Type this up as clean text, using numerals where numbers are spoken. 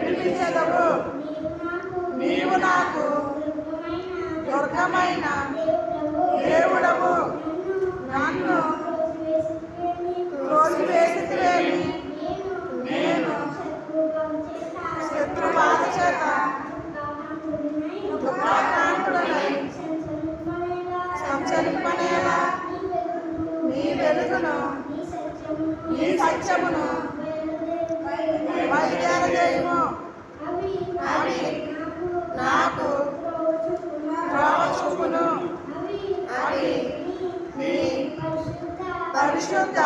విడిపించదవు. నీవు నాకు దుర్గమైన దేవుడవు. నన్ను త్రోసివేసితివేమి. నేను శత్రుబాధ చేత దుఃఖాక్రాంతుడనై సంచరింపనేలా నీ వెలుగును నీ సత్యమును బయలుదేరజేయుము. అవి నాకు త్రోవ చూపును. అవి నీ పరిశుద్ధ